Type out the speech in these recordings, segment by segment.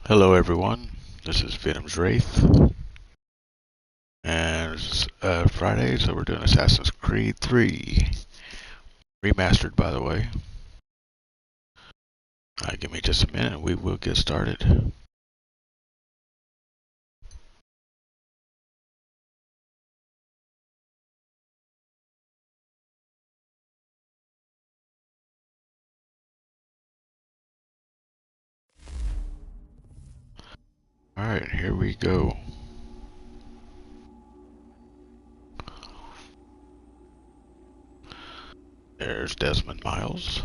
Hello everyone, this is Venom's Wraith, and it's Friday, so we're doing Assassin's Creed 3, remastered by the way. Give me just a minute and we will get started. Alright, here we go. There's Desmond Miles.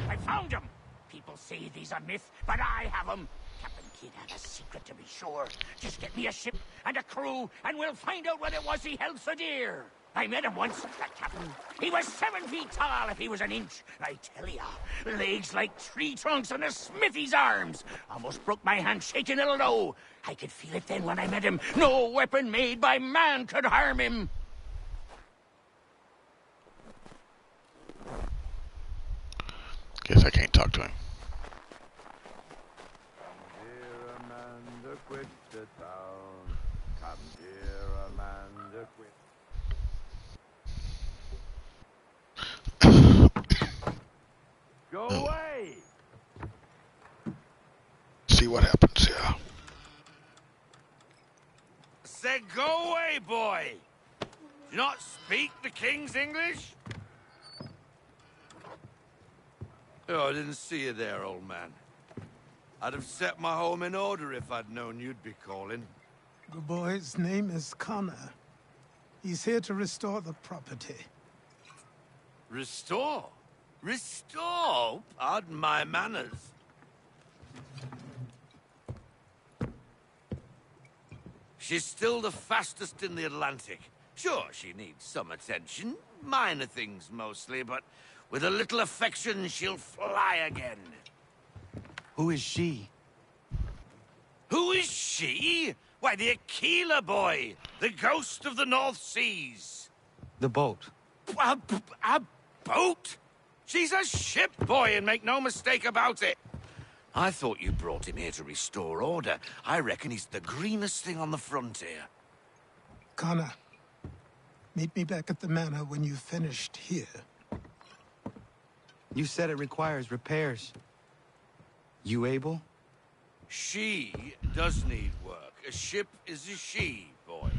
I found him! People say he's a myth, but I have him! Captain Kidd had a secret, to be sure. Just get me a ship and a crew, and we'll find out what it was he held so dear. I met him once, that captain. He was 7 feet tall if he was an inch. I tell ya, legs like tree trunks and a smithy's arms. Almost broke my hand shaking it'll know. I could feel it then when I met him. No weapon made by man could harm him. Guess I can't talk to him. Dear Amanda, quit the town. Come, dear Amanda, quit. Go away! See what happens, yeah. Say, go away, boy! Do you not speak the King's English? Oh, I didn't see you there, old man. I'd have set my home in order if I'd known you'd be calling. The boy's name is Connor. He's here to restore the property. Restore? Restore? Pardon my manners. She's still the fastest in the Atlantic. Sure, she needs some attention. Minor things mostly, but with a little affection, she'll fly again. Who is she? Who is she? Why, the Aquila boy, the ghost of the North Seas. The boat. A boat? She's a ship, boy, and make no mistake about it. I thought you brought him here to restore order. I reckon he's the greenest thing on the frontier. Connor, meet me back at the manor when you've finished here. You said it requires repairs. You able? She does need work. A ship is a she, boy.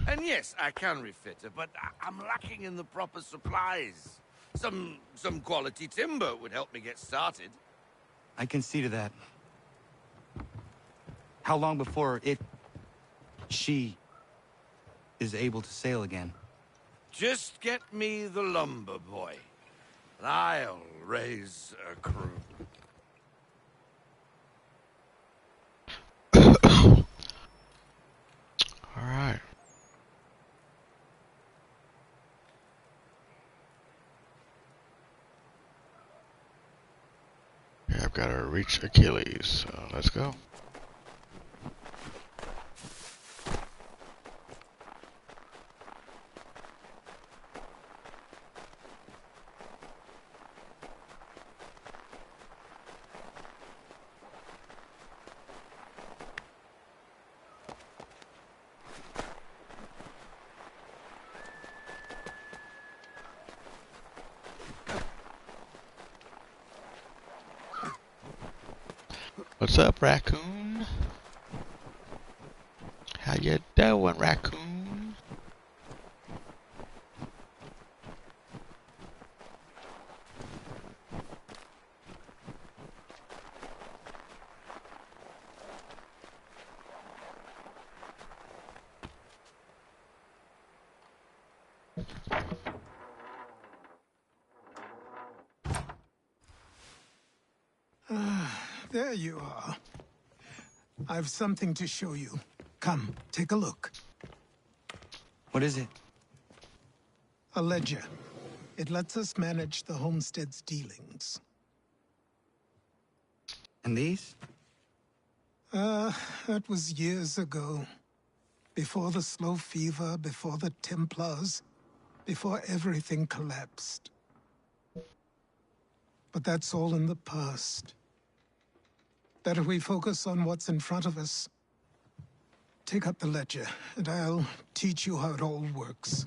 And yes, I can refit her, but I'm lacking in the proper supplies. Some quality timber would help me get started. I can see to that. How long before she is able to sail again? Just get me the lumber, boy. And I'll raise a crew. Alright. Yeah, I've got to reach Achilles, so let's go. What's up, raccoon? How you doing, raccoon? There you are. I've something to show you. Come, take a look. What is it? A ledger. It lets us manage the homestead's dealings. And these? That was years ago. Before the slow fever, before the Templars, before everything collapsed. But that's all in the past. Better we focus on what's in front of us. Take up the ledger, and I'll teach you how it all works.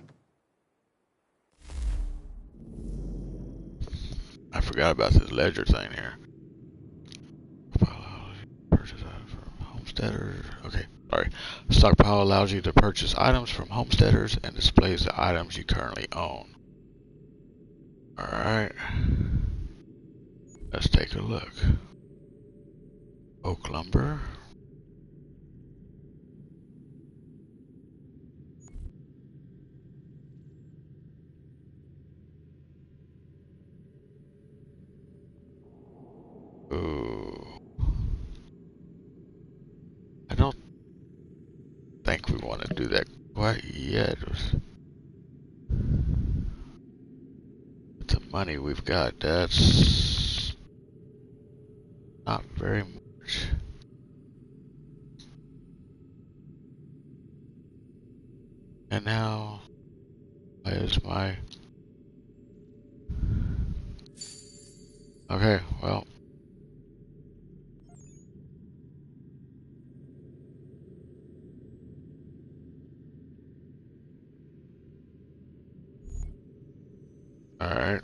I forgot about this ledger thing here. Purchase items from homesteaders. Okay, sorry. Stockpile allows you to purchase items from homesteaders and displays the items you currently own. Alright. Let's take a look. Oak lumber. Ooh. I don't think we want to do that quite yet. With the money we've got, that's not very much. And now, where's my... Okay, well. Alright.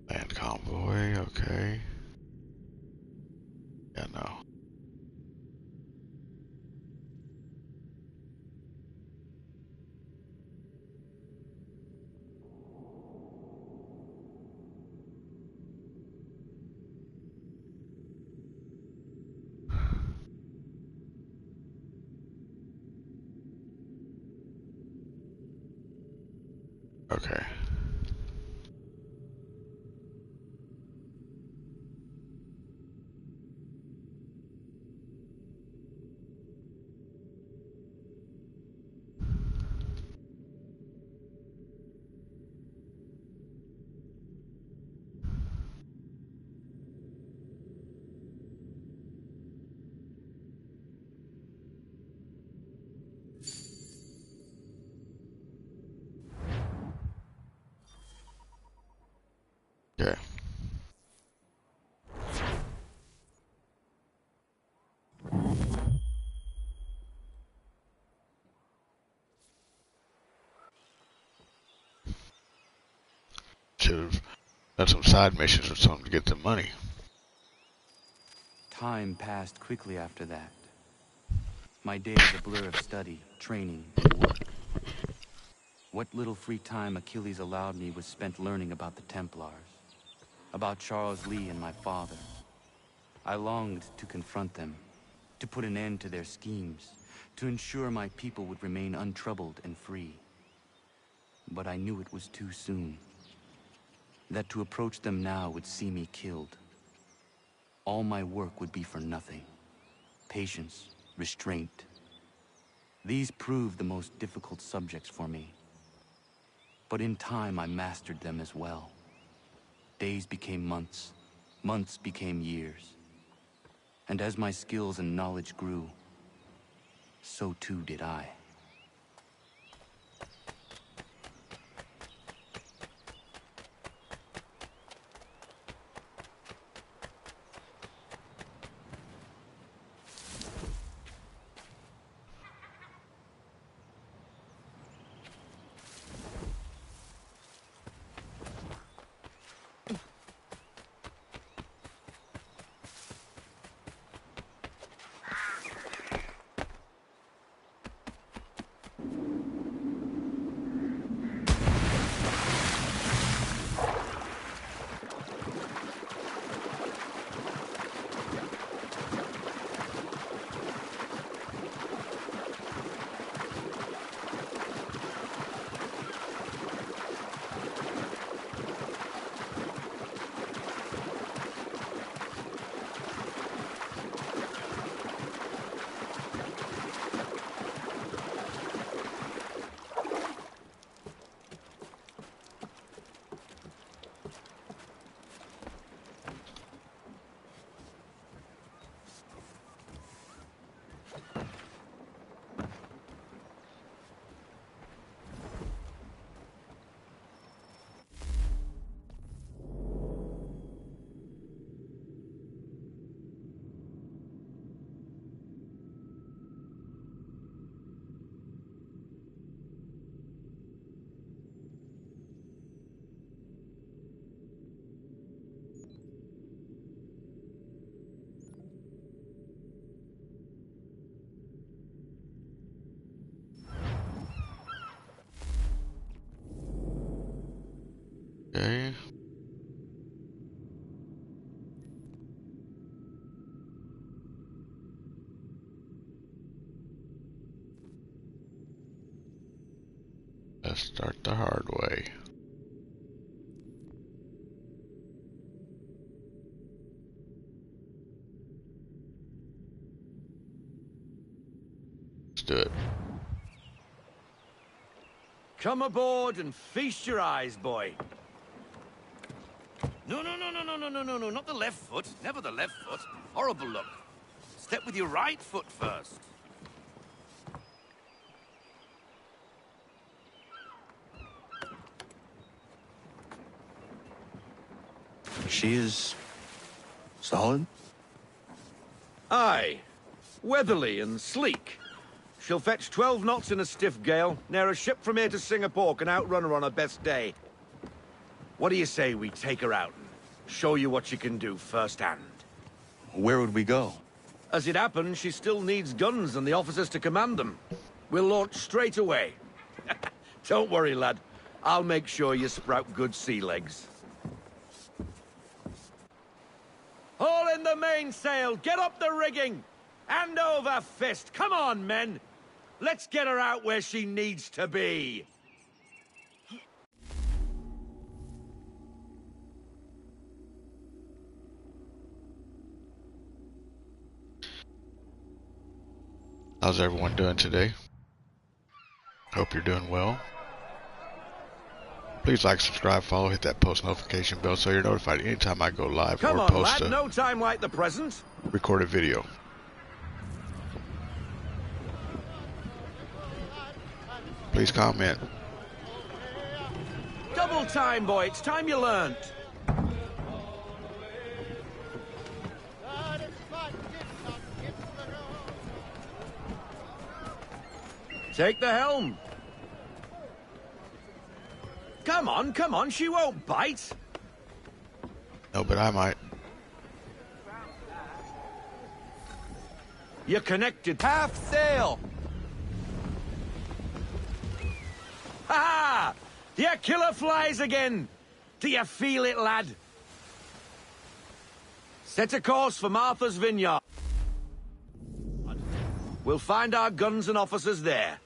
Land convoy, okay. Yeah, no. Okay. Okay. Should've done some side missions or something to get the money. Time passed quickly after that. My days a blur of study, training, and work. What little free time Achilles allowed me was spent learning about the Templars, about Charles Lee and my father. I longed to confront them, to put an end to their schemes, to ensure my people would remain untroubled and free. But I knew it was too soon, that to approach them now would see me killed. All my work would be for nothing. Patience, restraint. These proved the most difficult subjects for me. But in time, I mastered them as well. Days became months, months became years. And as my skills and knowledge grew, so too did I. Let's start the hard way. Let's do it. Come aboard and feast your eyes, boy. No, not the left foot. Never the left foot. Horrible look. Step with your right foot first. She is solid? Aye. Weatherly and sleek. She'll fetch 12 knots in a stiff gale. Ne'er a ship from here to Singapore can outrun her on her best day. What do you say we take her out and show you what she can do firsthand? Where would we go? As it happens, she still needs guns and the officers to command them. We'll launch straight away. Don't worry, lad. I'll make sure you sprout good sea legs. Haul in the mainsail! Get up the rigging! Hand over fist! Come on, men! Let's get her out where she needs to be! How's everyone doing today? Hope you're doing well. Please like, subscribe, follow, hit that post notification bell so you're notified anytime I go live Come or on, post lad, a no time like the present. recorded video. Please comment. Double time, boy. It's time you learnt. Take the helm. Come on, she won't bite. No, but I might. You're connected. Half sail! Ha ha! Your killer flies again. Do you feel it, lad? Set a course for Martha's Vineyard. We'll find our guns and officers there.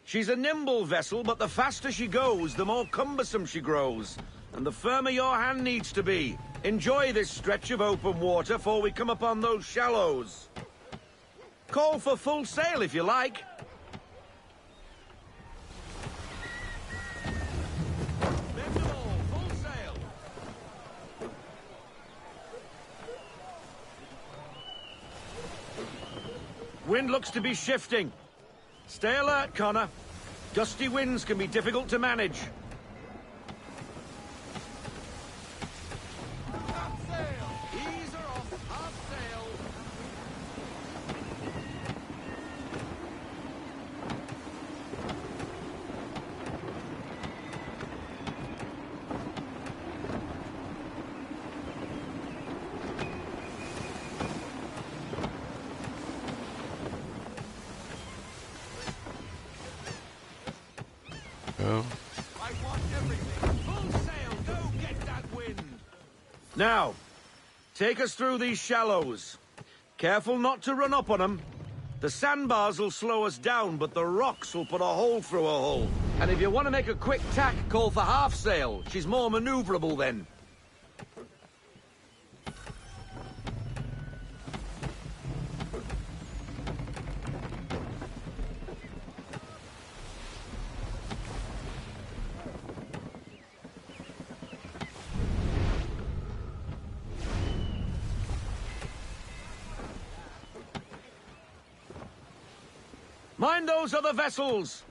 She's a nimble vessel, but the faster she goes, the more cumbersome she grows. And the firmer your hand needs to be. Enjoy this stretch of open water before we come upon those shallows. Call for full sail if you like. Bend them all, full sail. Wind looks to be shifting. Stay alert, Connor. Gusty winds can be difficult to manage. Half sail! Ease her off, half sail! Go. I want everything. Full sail, go get that wind. Now, take us through these shallows. Careful not to run up on them. The sandbars will slow us down, but the rocks will put a hole through a hull. And if you want to make a quick tack, call for half sail. She's more maneuverable then. Mind those other vessels!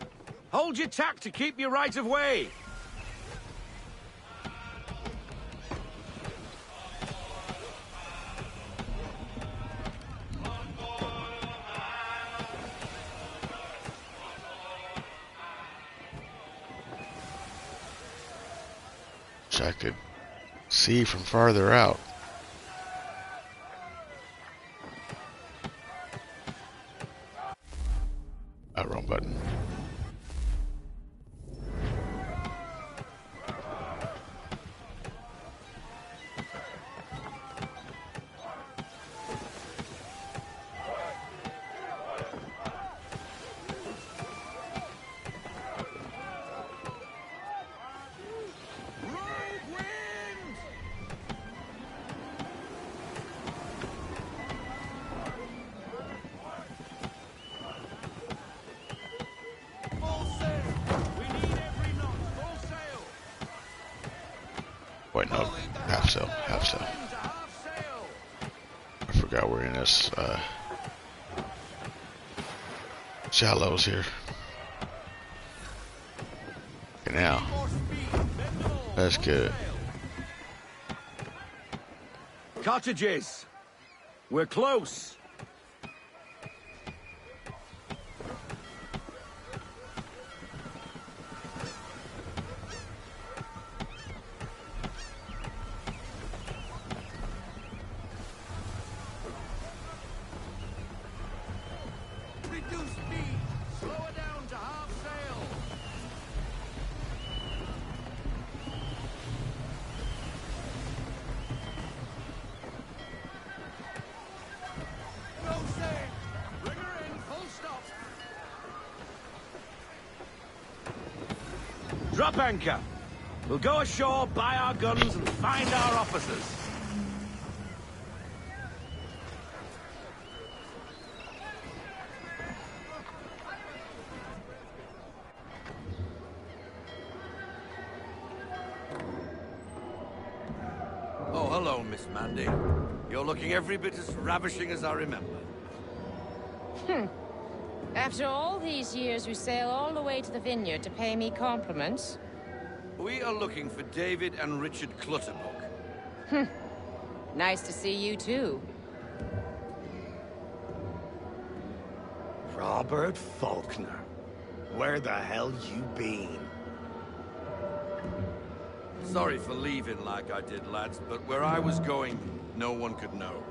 Hold your tack to keep your right of way! Which I could see from farther out. Wrong button. Wait, no, half sail, half sail. I forgot we're in this shallows here. Okay, now that's good. Cottages. We're close. Reduce speed. Slow it down to half sail. No sail. Bring her in. Full stop. Drop anchor. We'll go ashore, buy our guns, and find our officers. Oh, hello, Miss Mandy. You're looking every bit as ravishing as I remember. After all these years, you sail all the way to the vineyard to pay me compliments? We are looking for David and Richard Clutterbuck. Nice to see you, too. Robert Faulkner. Where the hell you been? Sorry for leaving like I did, lads, but where I was going, no one could know.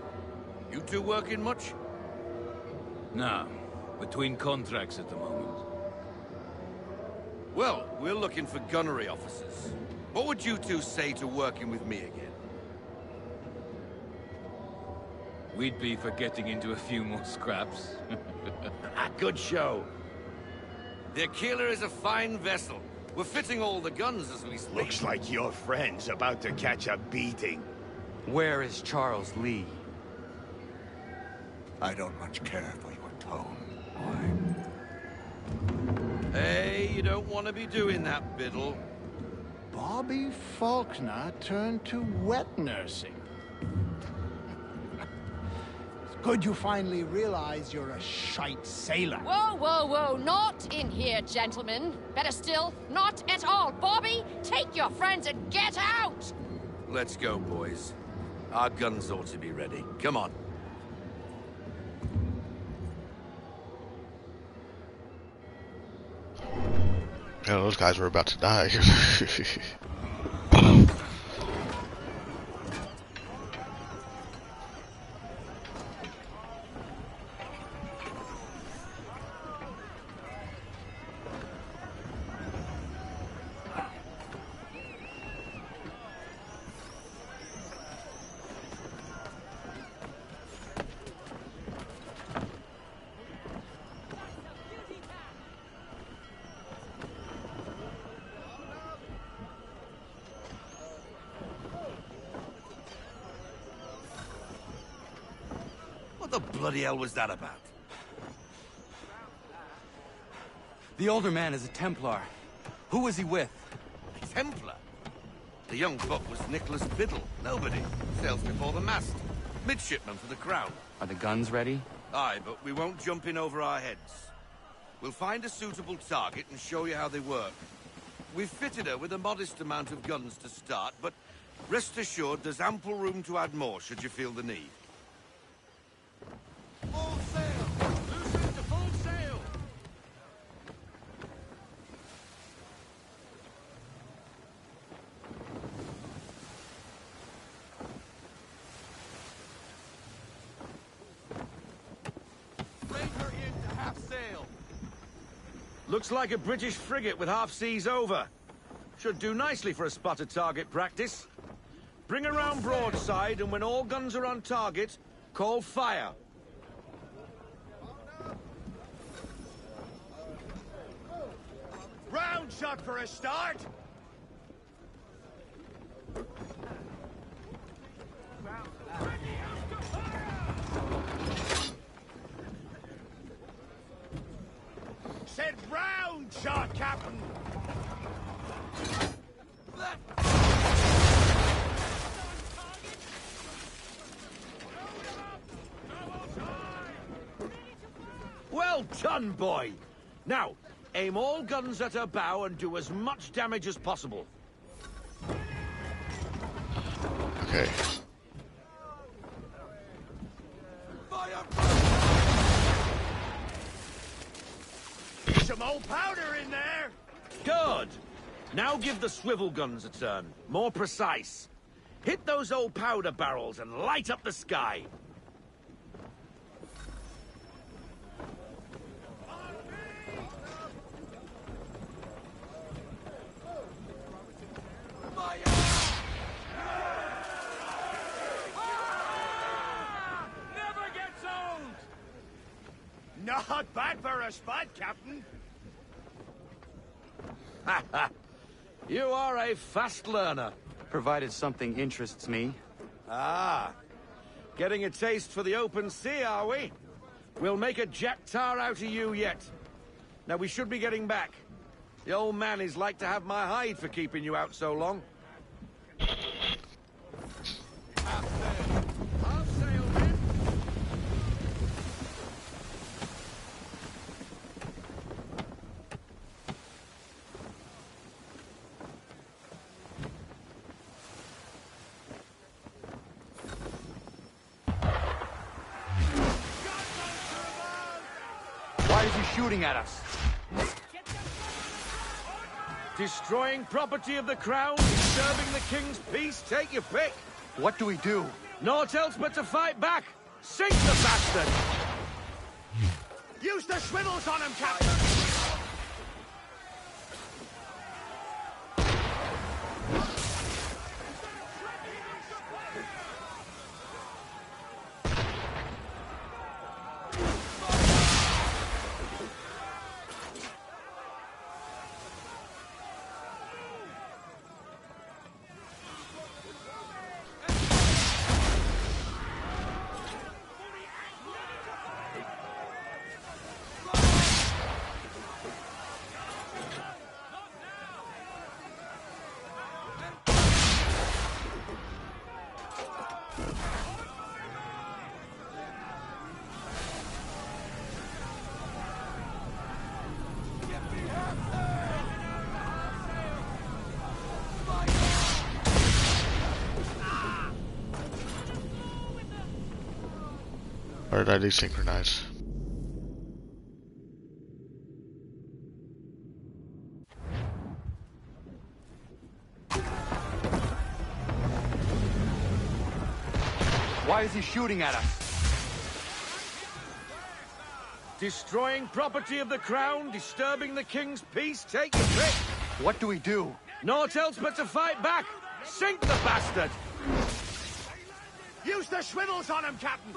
You two working much? No. Between contracts at the moment. Well, we're looking for gunnery officers. What would you two say to working with me again? We'd be for getting into a few more scraps. Good show. The Aquila is a fine vessel. We're fitting all the guns as we speak. Looks like your friend's about to catch a beating. Where is Charles Lee? I don't much care for your tone, boy. Hey, you don't want to be doing that, Biddle. Bobby Faulkner turned to wet nursing. It's good you finally realize you're a shite sailor. Whoa, whoa, whoa, not in here, gentlemen. Better still, not at all. Bobby, take your friends and get out! Let's go, boys. Our guns ought to be ready. Come on. Yeah, those guys were about to die. What the bloody hell was that about? The older man is a Templar. Who was he with? A Templar? The young buck was Nicholas Biddle. Nobody. Sails before the mast. Midshipman for the Crown. Are the guns ready? Aye, but we won't jump in over our heads. We'll find a suitable target and show you how they work. We've fitted her with a modest amount of guns to start, but rest assured there's ample room to add more should you feel the need. Full sail! Loose into full sail! Bring her into half sail! Looks like a British frigate with half seas over. Should do nicely for a spotted target practice. Bring her round broadside, and when all guns are on target, call fire. Round shot for a start! Said round shot, Captain! done, boy. Now, aim all guns at her bow and do as much damage as possible. Okay. Some old powder in there. Good. Now give the swivel guns a turn. More precise. Hit those old powder barrels and light up the sky. Never gets old! Not bad for a spud, Captain. You are a fast learner. Provided something interests me. Ah. Getting a taste for the open sea, are we? We'll make a Jack Tar out of you yet. Now we should be getting back. The old man is like to have my hide for keeping you out so long. Half sail, men. Why is he shooting at us? Destroying property of the crown, disturbing the king's peace, take your pick. What do we do? Naught else but to fight back. Sink the bastard! Use the swivels on him, Captain. Or did I desynchronize? Why is he shooting at us? Destroying property of the crown, disturbing the king's peace, take your pick. What do we do? Naught else but to fight back. Sink the bastard! Use the swivels on him, Captain.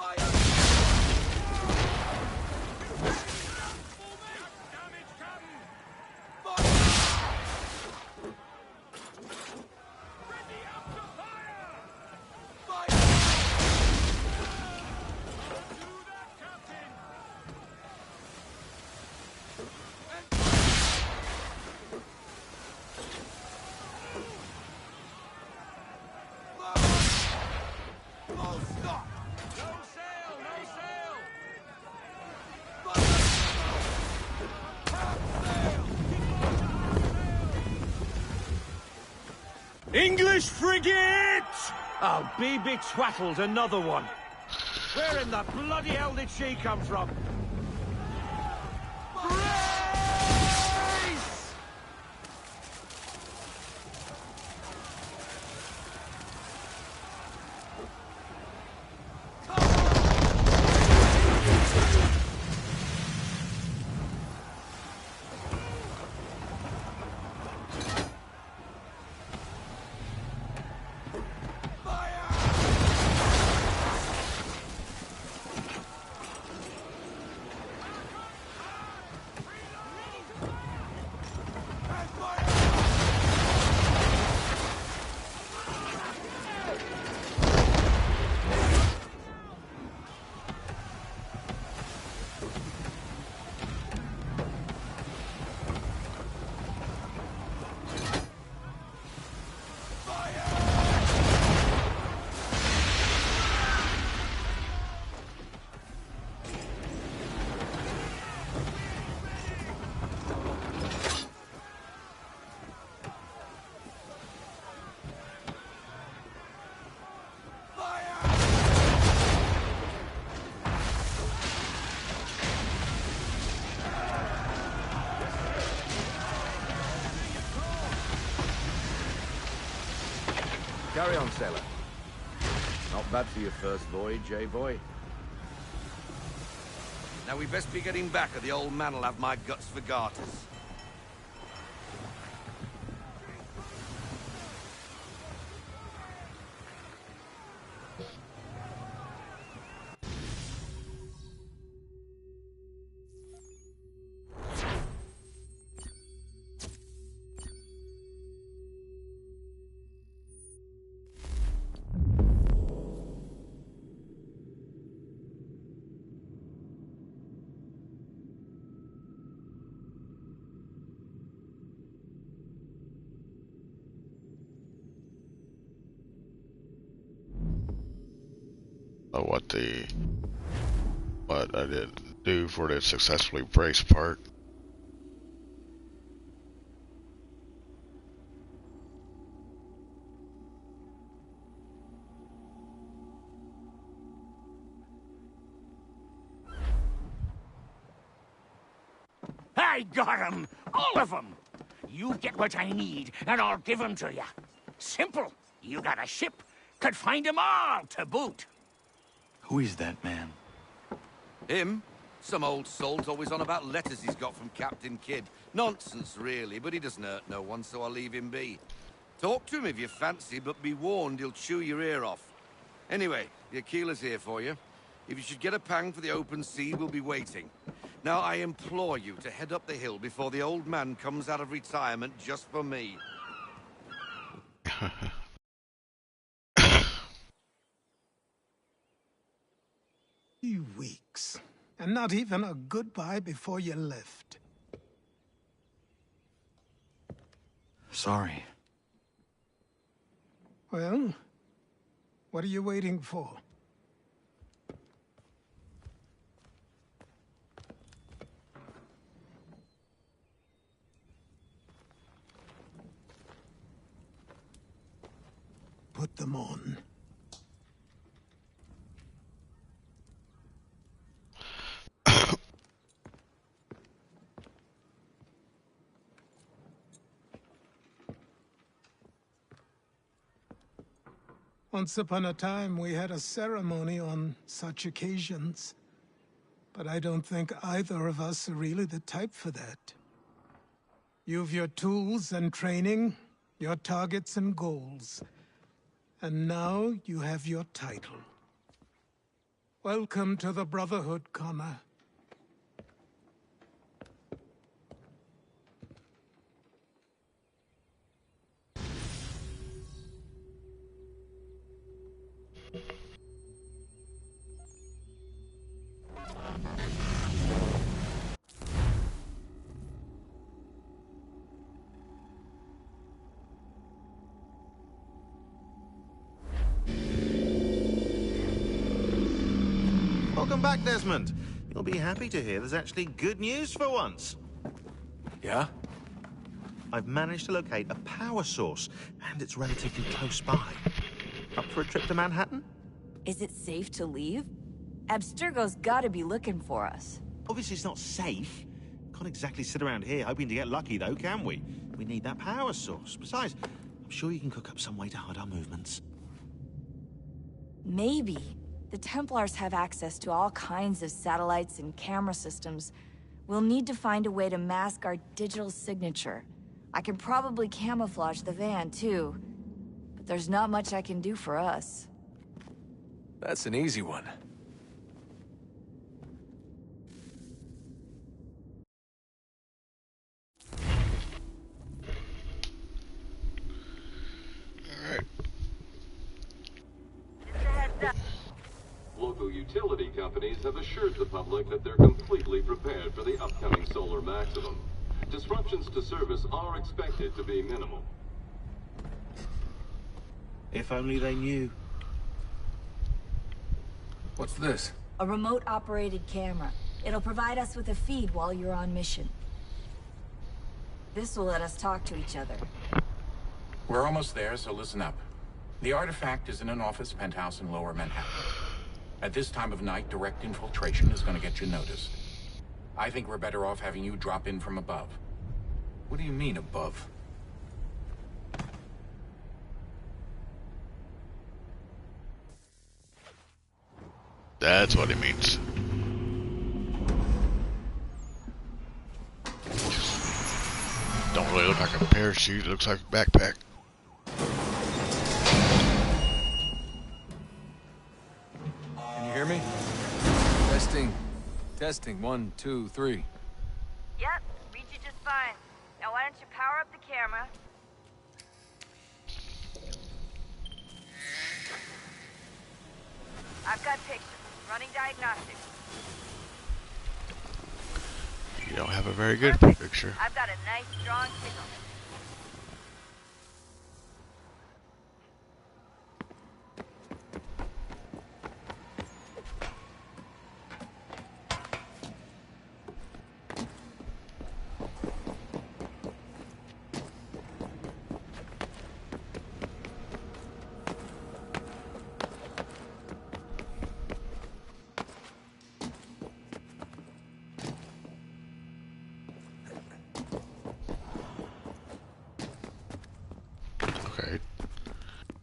English frigate! Oh, be betwattled, another one. Where in the bloody hell did she come from? Brace! Carry on, sailor. Not bad for your first voyage, eh, boy? Now we best be getting back, or the old man'll have my guts for garters. What I didn't do for the successfully brace part. I got 'em! All of 'em! You get what I need, and I'll give 'em to you. Simple. You got a ship. Could find 'em all to boot. Who is that man? Him? Some old salt's always on about letters he's got from Captain Kidd. Nonsense, really, but he doesn't hurt no one, so I'll leave him be. Talk to him if you fancy, but be warned he'll chew your ear off. Anyway, the Aquila's here for you. If you should get a pang for the open sea, we'll be waiting. Now, I implore you to head up the hill before the old man comes out of retirement just for me. 3 weeks, and not even a goodbye before you left. Sorry. Well, what are you waiting for? Put them on. Once upon a time, we had a ceremony on such occasions. But I don't think either of us are really the type for that. You've your tools and training, your targets and goals. And now you have your title. Welcome to the Brotherhood, Connor. Welcome back, Desmond. You'll be happy to hear there's actually good news for once. Yeah? I've managed to locate a power source, and it's relatively close by. Up for a trip to Manhattan? Is it safe to leave? Abstergo's gotta be looking for us. Obviously it's not safe. Can't exactly sit around here hoping to get lucky, though, can we? We need that power source. Besides, I'm sure you can cook up some way to hide our movements. Maybe. The Templars have access to all kinds of satellites and camera systems. We'll need to find a way to mask our digital signature. I can probably camouflage the van, too. But there's not much I can do for us. That's an easy one. Local utility companies have assured the public that they're completely prepared for the upcoming solar maximum. Disruptions to service are expected to be minimal. If only they knew. What's this? A remote-operated camera. It'll provide us with a feed while you're on mission. This will let us talk to each other. We're almost there, so listen up. The artifact is in an office penthouse in Lower Manhattan. At this time of night, direct infiltration is going to get you noticed. I think we're better off having you drop in from above. What do you mean, above? That's what it means. Don't really look like a parachute, it looks like a backpack. Can you hear me? Testing. Testing. 1, 2, 3. Yep, read you just fine. Now why don't you power up the camera? I've got pictures. Running diagnostics. You don't have a very good picture. I've got a nice, strong signal. Okay.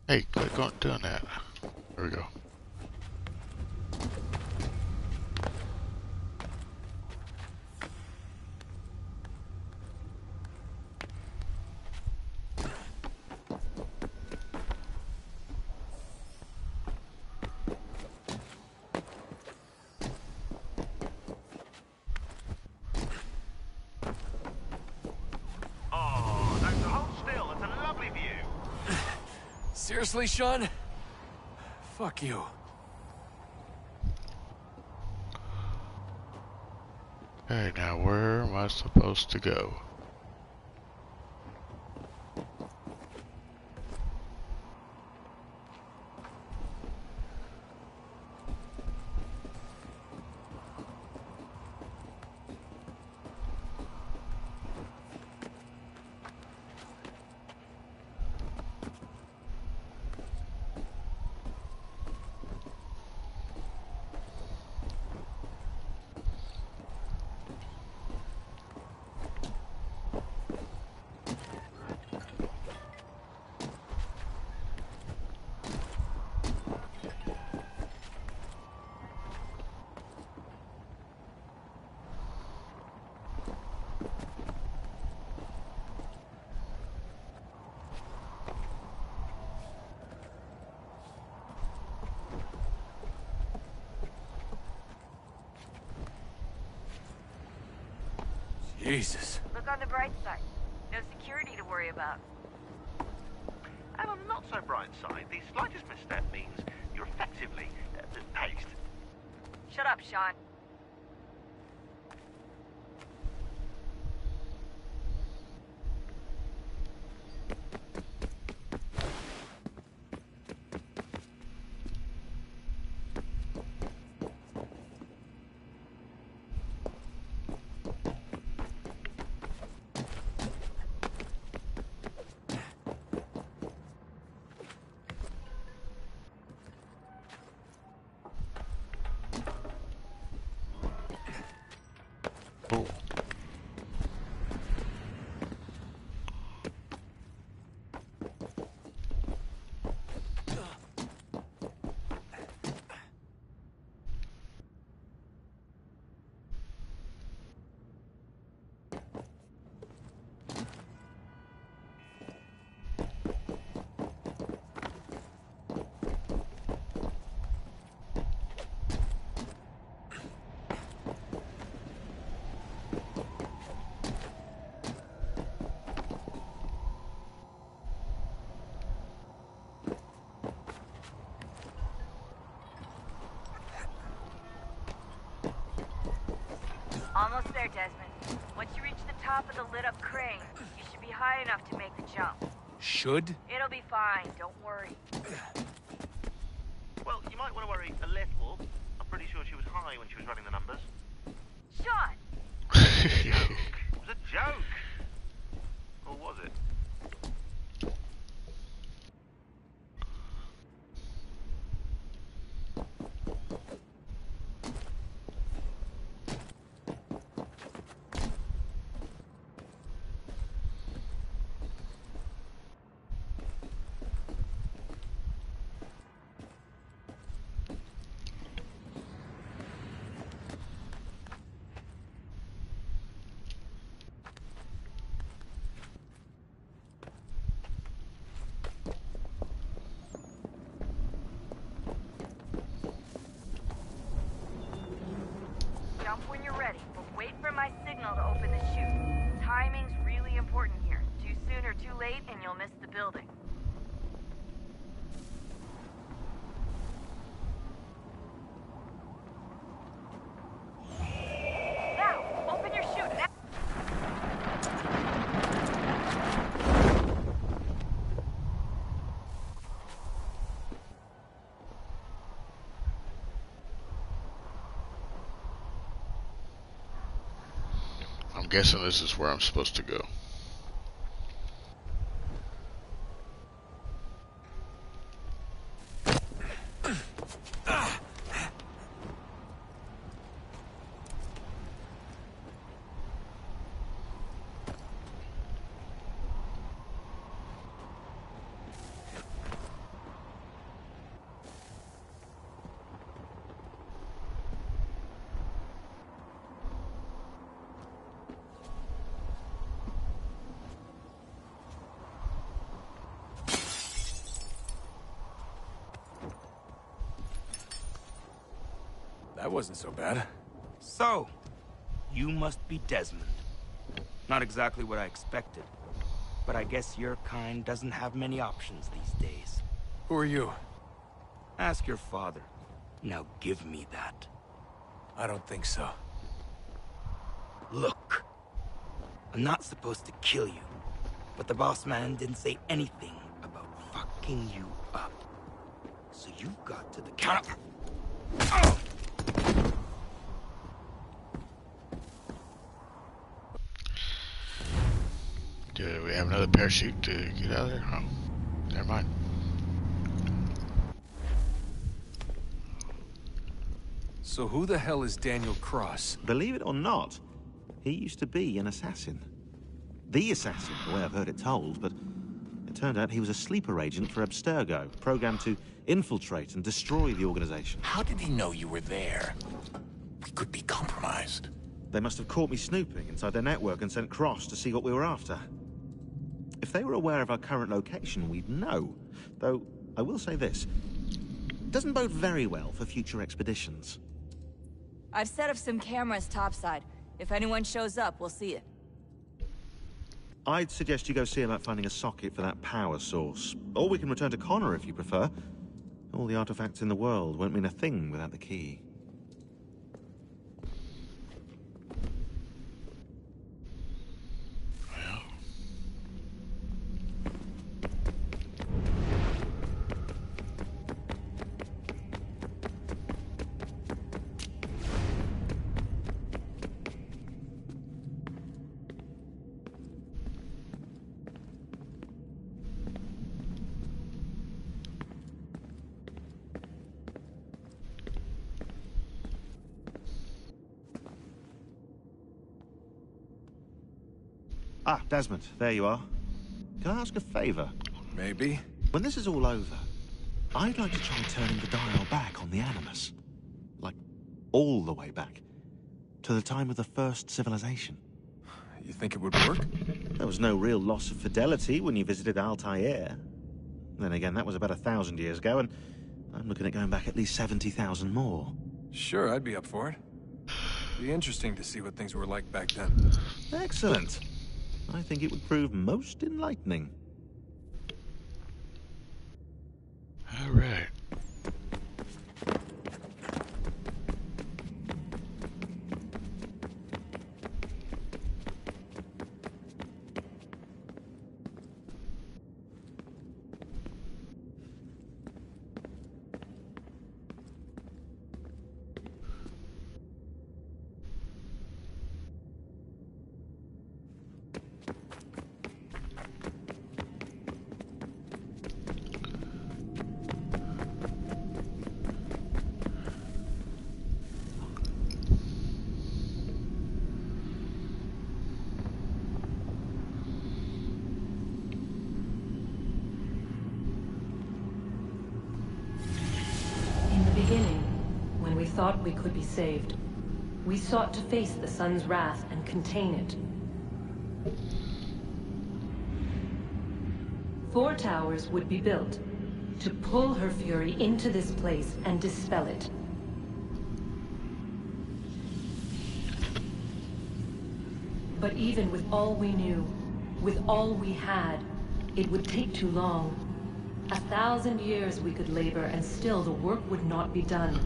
Hey, quit doing that. There we go. Oh, don't hold still. It's a lovely view. Seriously, Sean? Fuck you. Okay, now where am I supposed to go? Jesus. Look on the bright side. No security to worry about. And on the not so bright side, the slightest misstep means you're effectively paste. Shut up, Sean. Oh. Almost there, Desmond. Once you reach the top of the lit-up crane, you should be high enough to make the jump. Should? It'll be fine, don't worry. Well, you might want to worry a little. I'm pretty sure she was high when she was running the numbers. Sean! It was a joke. Or was it? late and you'll miss the building. Now, open your chute. I'm guessing this is where I'm supposed to go. That wasn't so bad. So, you must be Desmond. Not exactly what I expected, but I guess your kind doesn't have many options these days. Who are you? Ask your father. Now give me that. I don't think so. Look, I'm not supposed to kill you, but the boss man didn't say anything about fucking you up. So you got to the counter. Oh! Do we have another parachute to get out of there? Oh, never mind. So who the hell is Daniel Cross? Believe it or not, he used to be an assassin. The assassin, the way I've heard it told, but it turned out he was a sleeper agent for Abstergo, programmed to infiltrate and destroy the organization. How did he know you were there? We could be compromised. They must have caught me snooping inside their network and sent Cross to see what we were after. If they were aware of our current location, we'd know. Though, I will say this. It doesn't bode very well for future expeditions. I've set up some cameras topside. If anyone shows up, we'll see it. I'd suggest you go see about finding a socket for that power source. Or we can return to Connor if you prefer. All the artifacts in the world won't mean a thing without the key. Ah, Desmond, there you are. Can I ask a favor? Maybe. When this is all over, I'd like to try turning the dial back on the Animus. Like, all the way back. To the time of the first civilization. You think it would work? There was no real loss of fidelity when you visited Altair. Then again, that was about 1,000 years ago, and I'm looking at going back at least 70,000 more. Sure, I'd be up for it. Be interesting to see what things were like back then. Excellent. I think it would prove most enlightening. All right. Thought we could be saved. We sought to face the sun's wrath and contain it. 4 towers would be built to pull her fury into this place and dispel it. But even with all we knew, with all we had, It would take too long. 1,000 years we could labor, and still the work would not be done.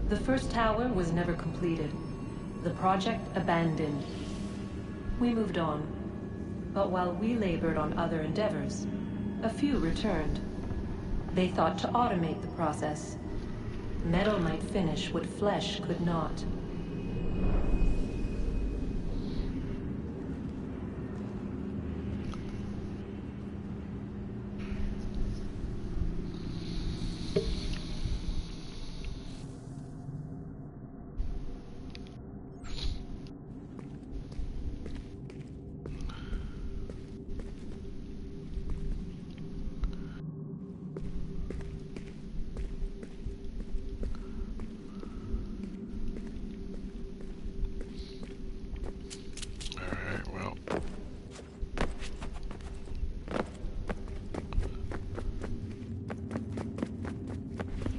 The first tower was never completed. The project abandoned. We moved on. But while we labored on other endeavors, a few returned. They thought to automate the process. Metal might finish what flesh could not.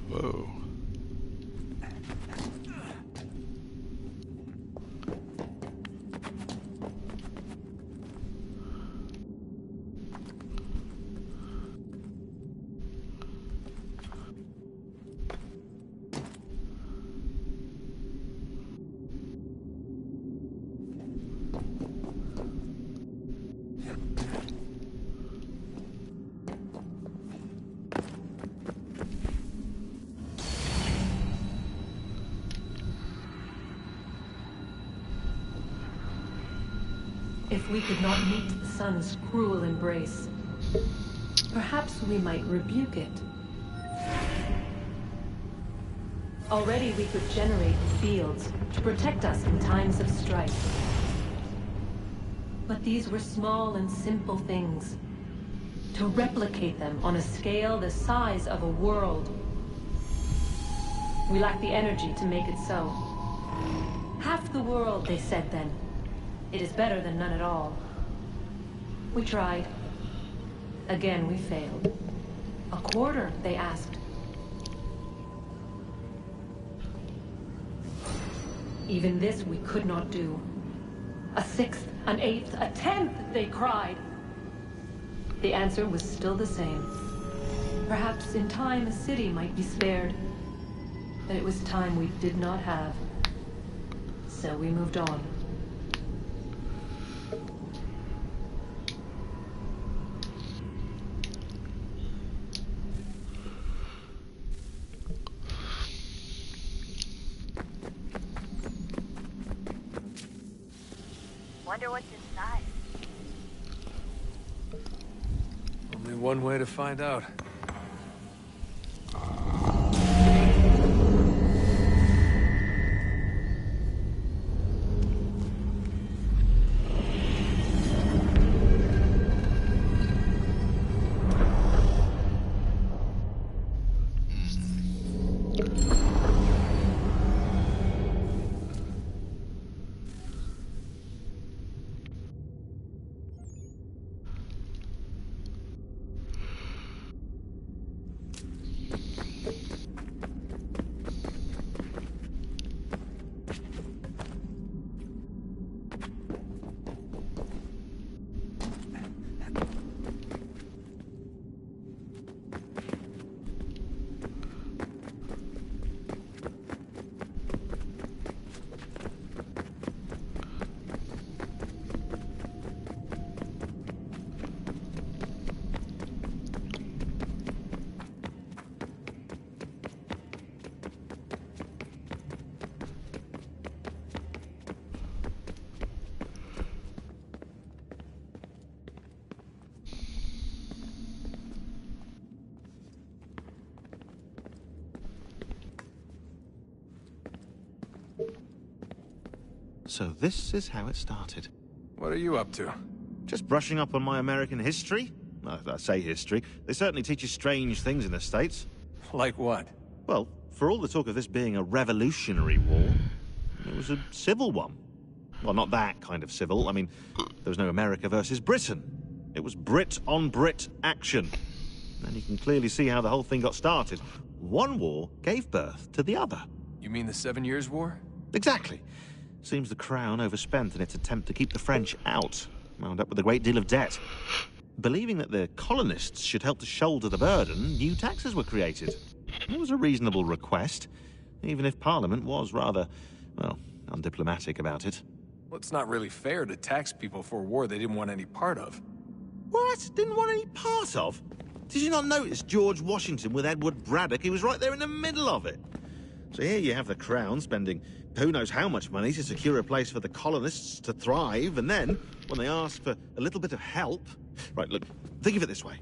Whoa. If we could not meet the sun's cruel embrace, perhaps we might rebuke it. Already we could generate fields to protect us in times of strife. But these were small and simple things. To replicate them on a scale the size of a world. We lack the energy to make it so. Half the world, they said then. It is better than none at all. We tried. Again, we failed. A quarter, they asked. Even this we could not do. A sixth, an eighth, a tenth, they cried. The answer was still the same. Perhaps in time a city might be spared. But it was time we did not have. So we moved on. Wonder what's inside. Only one way to find out. So this is how it started. What are you up to? Just brushing up on my American history. I say history. They certainly teach you strange things in the States. Like what? Well, for all the talk of this being a revolutionary war, it was a civil one. Well, not that kind of civil. I mean, there was no America versus Britain. It was Brit on Brit action. And you can clearly see how the whole thing got started. One war gave birth to the other. You mean the 7 Years' War? Exactly. Seems the Crown overspent in its attempt to keep the French out, wound up with a great deal of debt. Believing that the colonists should help to shoulder the burden, new taxes were created. It was a reasonable request, even if Parliament was rather, well, undiplomatic about it. Well, it's not really fair to tax people for a war they didn't want any part of. What? Didn't want any part of? Did you not notice George Washington with Edward Braddock? He was right there in the middle of it. So here you have the Crown spending who knows how much money to secure a place for the colonists to thrive, and then, when they ask for a little bit of help... Right, look, think of it this way.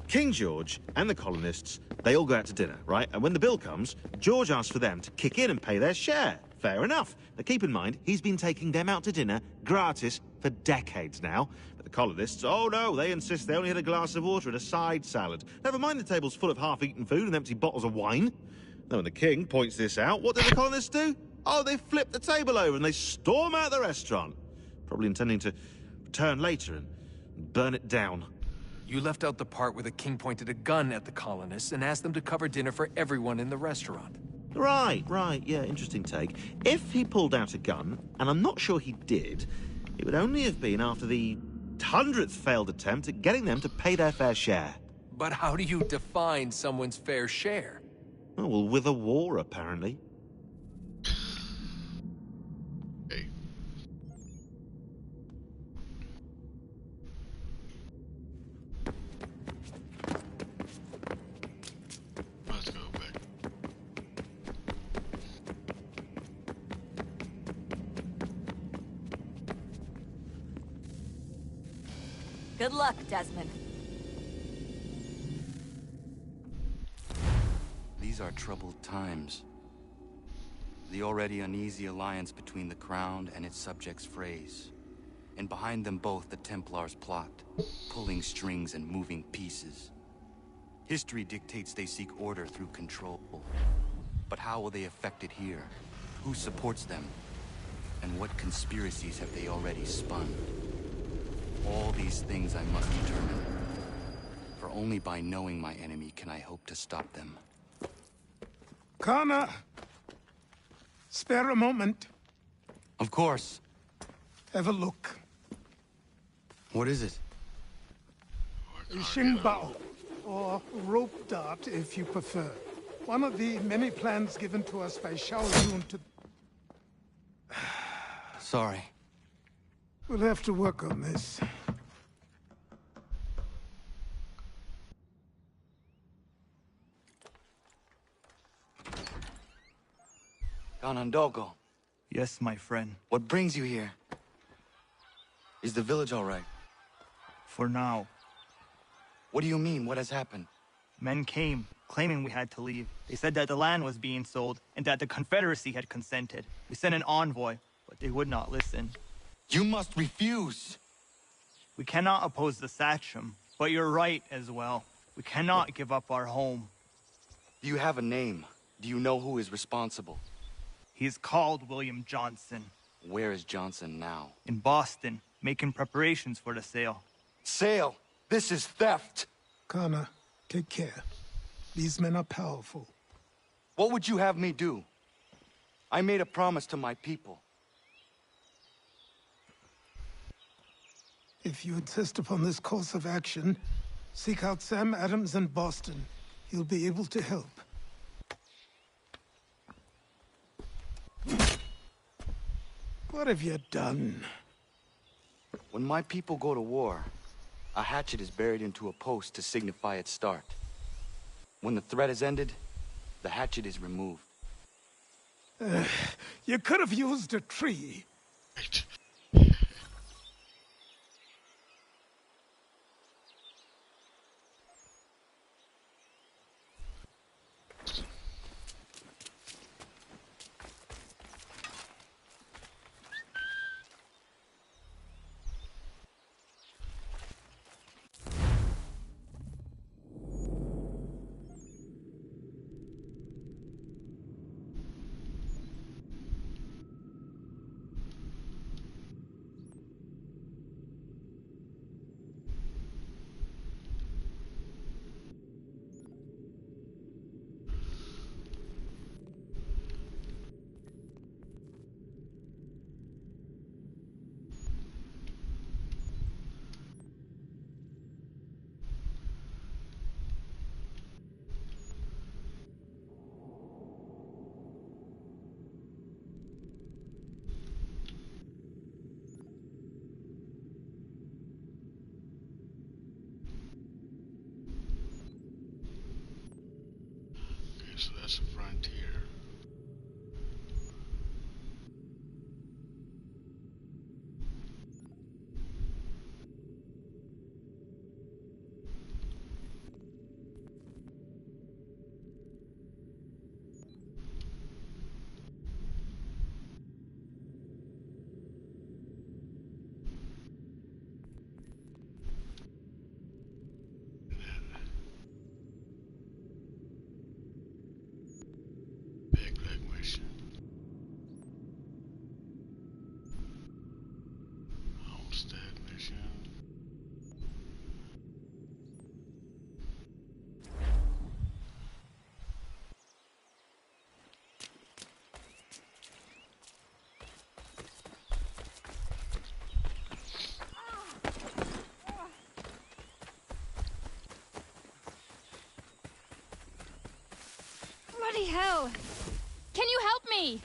King George and the colonists, they all go out to dinner, right? And when the bill comes, George asks for them to kick in and pay their share. Fair enough. Now keep in mind, he's been taking them out to dinner gratis for decades now. But the colonists, oh no, they insist they only had a glass of water and a side salad. Never mind the table's full of half-eaten food and empty bottles of wine. Now when the king points this out, what do the colonists do? Oh, they flip the table over and they storm out the restaurant. Probably intending to return later and burn it down. You left out the part where the king pointed a gun at the colonists and asked them to cover dinner for everyone in the restaurant. Right, yeah, interesting take. If he pulled out a gun, and I'm not sure he did, it would only have been after the 100th failed attempt at getting them to pay their fair share. But how do you define someone's fair share? Oh, well, with a war, apparently. Good luck, Desmond. These are troubled times. The already uneasy alliance between the Crown and its subjects frays. And behind them both the Templars plot, pulling strings and moving pieces. History dictates they seek order through control. But how will they affect it here? Who supports them? And what conspiracies have they already spun? All these things I must determine. For only by knowing my enemy can I hope to stop them. Connor! Spare a moment. Of course. Have a look. What is it? Shinbao, or rope dart if you prefer. One of the many plans given to us by Shao Yun to... Sorry. We'll have to work on this. Ganondogo. Yes, my friend. What brings you here? Is the village all right? For now. What do you mean? What has happened? Men came, claiming we had to leave. They said that the land was being sold, and that the Confederacy had consented. We sent an envoy, but they would not listen. You must refuse! We cannot oppose the Sachem, but you're right as well. We cannot give up our home. Do you have a name? Do you know who is responsible? He is called William Johnson. Where is Johnson now? In Boston, making preparations for the sale. Sale? This is theft! Connor, take care. These men are powerful. What would you have me do? I made a promise to my people. If you insist upon this course of action, seek out Sam Adams in Boston. He'll be able to help. What have you done? When my people go to war, a hatchet is buried into a post to signify its start. When the threat is ended, the hatchet is removed. You could have used a tree. me!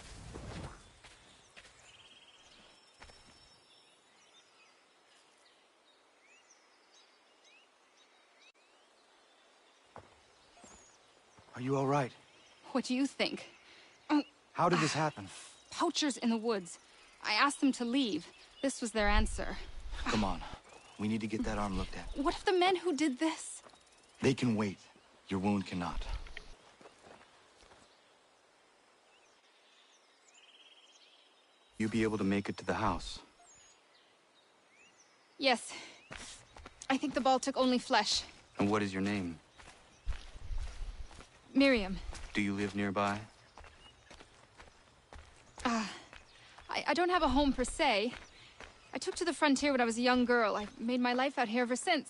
Are you all right? What do you think? How did this happen? Poachers in the woods. I asked them to leave. This was their answer. Come on. We need to get that arm looked at. What if the men who did this? They can wait. Your wound cannot. You be able to make it to the house? Yes. I think the ball took only flesh. And what is your name? Miriam. Do you live nearby? I don't have a home per se. I took to the frontier when I was a young girl. I've made my life out here ever since.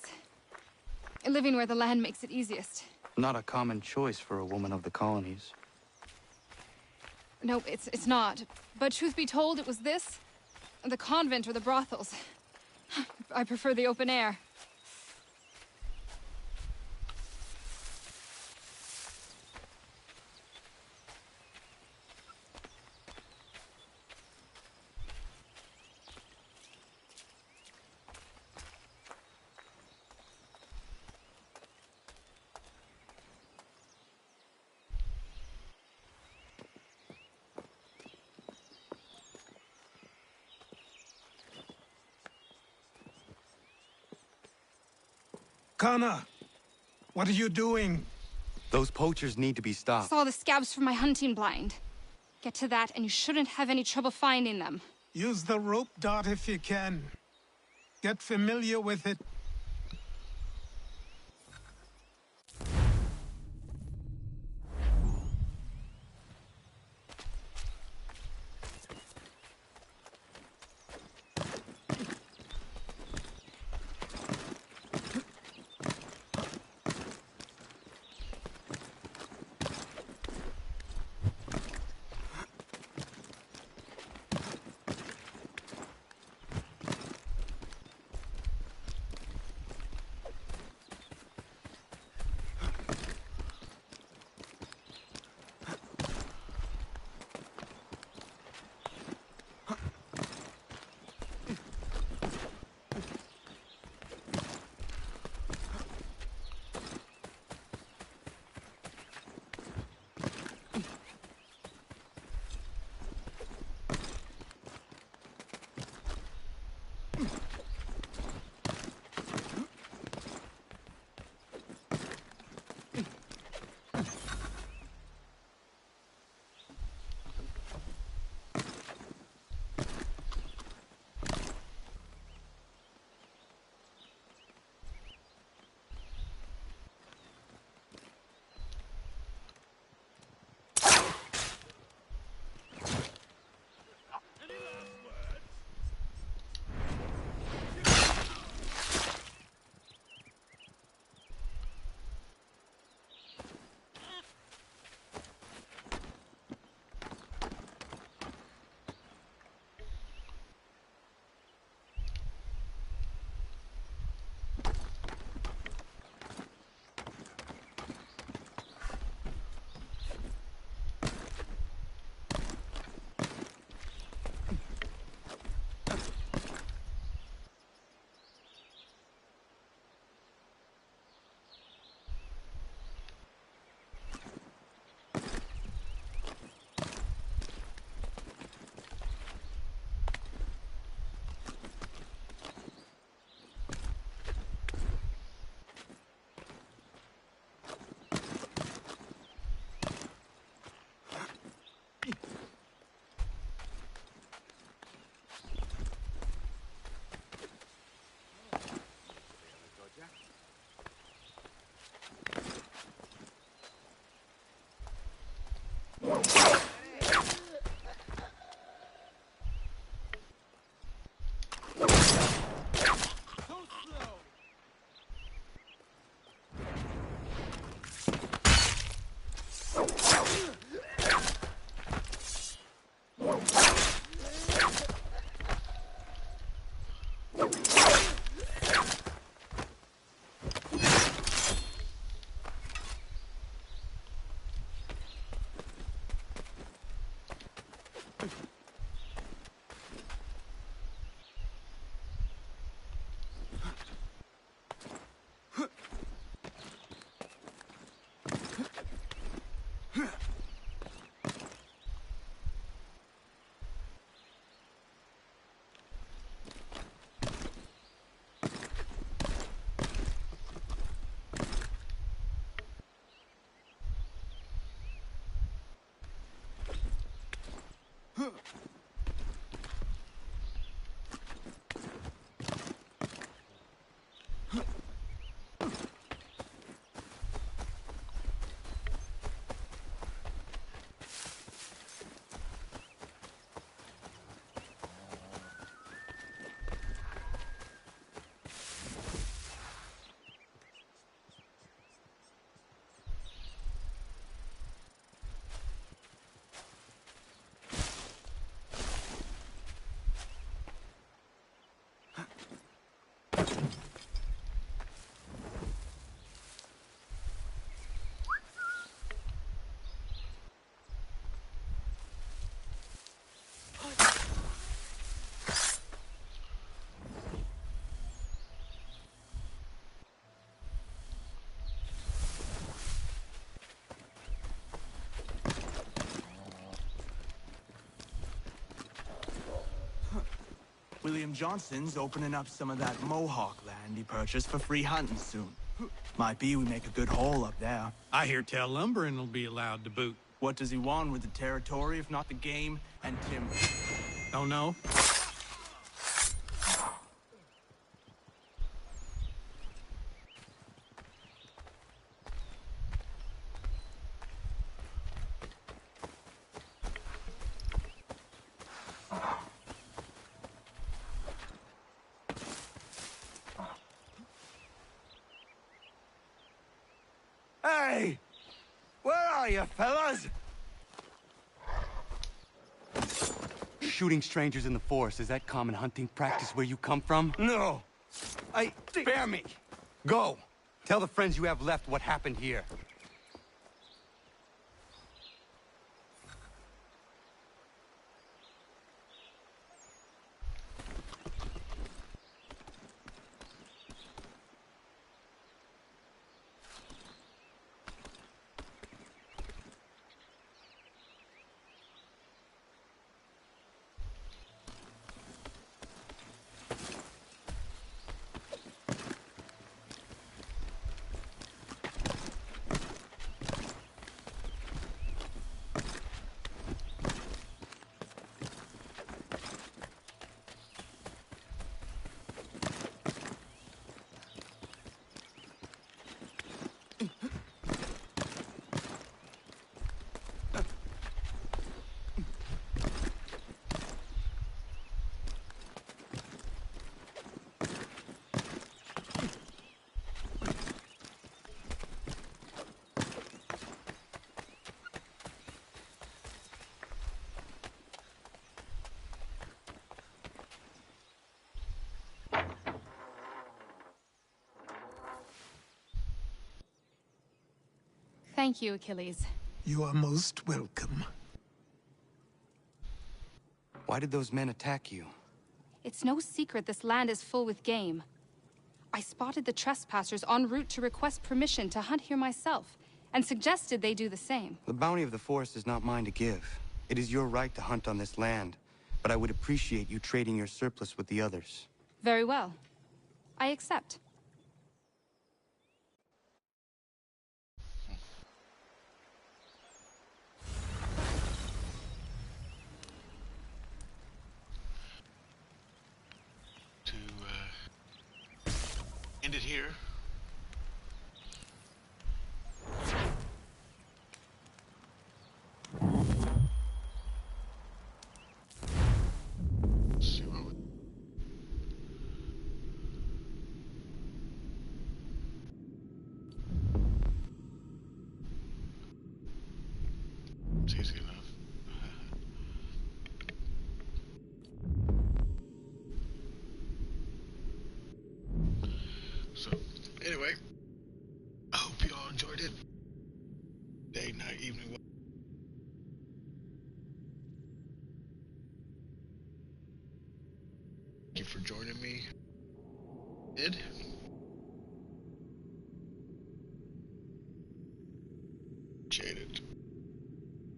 Living where the land makes it easiest. Not a common choice for a woman of the colonies. No, it's not. But truth be told, it was this, the convent or the brothels. I prefer the open air. Kana, what are you doing? Those poachers need to be stopped. Saw the scabs from my hunting blind. Get to that, and you shouldn't have any trouble finding them. Use the rope dart if you can. Get familiar with it. William Johnson's opening up some of that Mohawk land he purchased for free hunting soon. Might be we make a good haul up there. I hear tell lumbering will be allowed to boot. What does he want with the territory if not the game and timber? Don't know. Hey! Where are you, fellas? Shooting strangers in the forest, is that common hunting practice where you come from? No. Spare me. Go. Tell the friends you have left what happened here. Thank you, Achilles. You are most welcome. Why did those men attack you? It's no secret this land is full with game. I spotted the trespassers en route to request permission to hunt here myself, and suggested they do the same. The bounty of the forest is not mine to give. It is your right to hunt on this land, but I would appreciate you trading your surplus with the others. Very well. I accept. End it here. See what we... It's easy enough. So, anyway, I hope you all enjoyed it. Day, night, evening. Thank you for joining me. Ed? Appreciate it.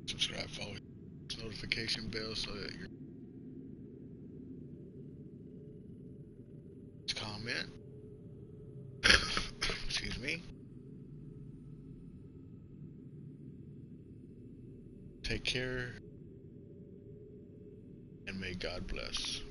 Subscribe, follow, notification bell so that you're... Comment. Excuse me. Take care, and may God bless.